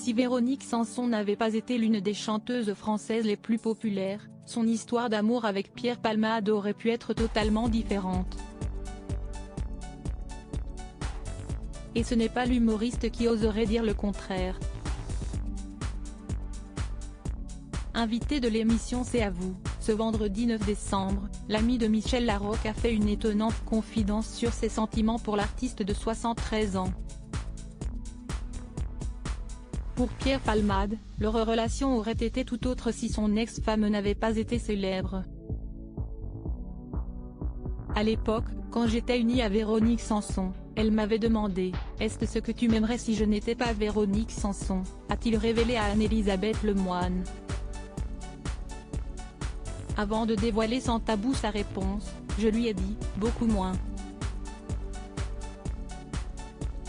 Si Véronique Sanson n'avait pas été l'une des chanteuses françaises les plus populaires, son histoire d'amour avec Pierre Palmade aurait pu être totalement différente. Et ce n'est pas l'humoriste qui oserait dire le contraire. Invité de l'émission C'est à vous, ce vendredi 9 décembre, l'ami de Michel Larocque a fait une étonnante confidence sur ses sentiments pour l'artiste de 73 ans. Pour Pierre Palmade, leur relation aurait été tout autre si son ex-femme n'avait pas été célèbre. À l'époque, quand j'étais unie à Véronique Sanson, elle m'avait demandé « Est-ce ce que tu m'aimerais si je n'étais pas Véronique Sanson ?» a-t-il révélé à Anne-Elisabeth Lemoine. Avant de dévoiler sans tabou sa réponse, je lui ai dit « Beaucoup moins ».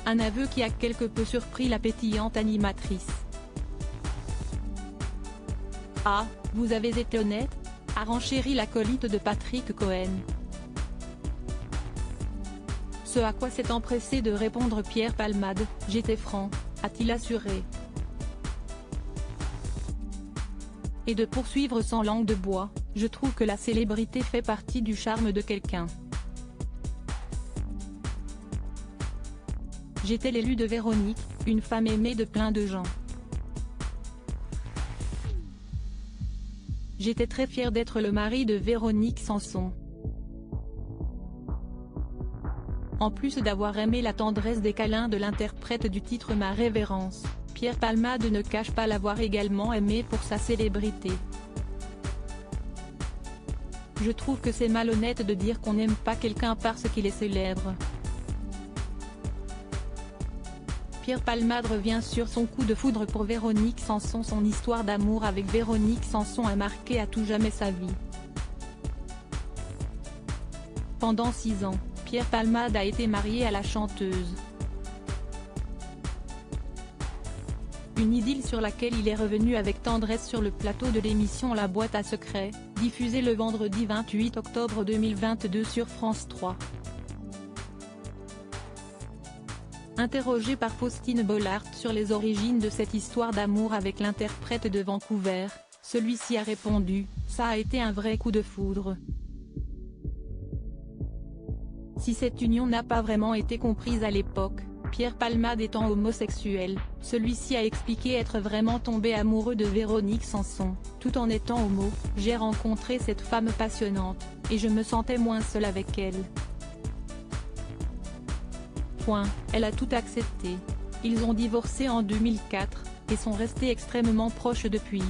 Un aveu qui a quelque peu surpris la pétillante animatrice. « Ah, vous avez été honnête ?» a renchéri l'acolyte de Patrick Cohen. Ce à quoi s'est empressé de répondre Pierre Palmade, « J'étais franc », a-t-il assuré. Et de poursuivre sans langue de bois, « Je trouve que la célébrité fait partie du charme de quelqu'un. J'étais l'élu de Véronique, une femme aimée de plein de gens. J'étais très fier d'être le mari de Véronique Sanson. En plus d'avoir aimé la tendresse des câlins de l'interprète du titre Ma Révérence, Pierre Palmade ne cache pas l'avoir également aimé pour sa célébrité. Je trouve que c'est malhonnête de dire qu'on n'aime pas quelqu'un parce qu'il est célèbre. Pierre Palmade revient sur son coup de foudre pour Véronique Sanson. Son histoire d'amour avec Véronique Sanson a marqué à tout jamais sa vie. Pendant 6 ans, Pierre Palmade a été marié à la chanteuse. Une idylle sur laquelle il est revenu avec tendresse sur le plateau de l'émission La Boîte à Secrets, diffusée le vendredi 28 octobre 2022 sur France 3. Interrogé par Faustine Bollaert sur les origines de cette histoire d'amour avec l'interprète de Vancouver, celui-ci a répondu « Ça a été un vrai coup de foudre. Si cette union n'a pas vraiment été comprise à l'époque, Pierre Palmade étant homosexuel, celui-ci a expliqué être vraiment tombé amoureux de Véronique Sanson, tout en étant homo, j'ai rencontré cette femme passionnante, et je me sentais moins seul avec elle. Elle a tout accepté. Ils ont divorcé en 2004, et sont restés extrêmement proches depuis.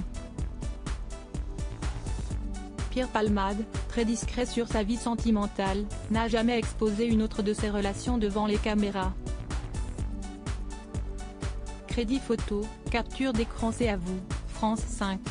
Pierre Palmade, très discret sur sa vie sentimentale, n'a jamais exposé une autre de ses relations devant les caméras. Crédit photo, capture d'écran C'est à vous, France 5.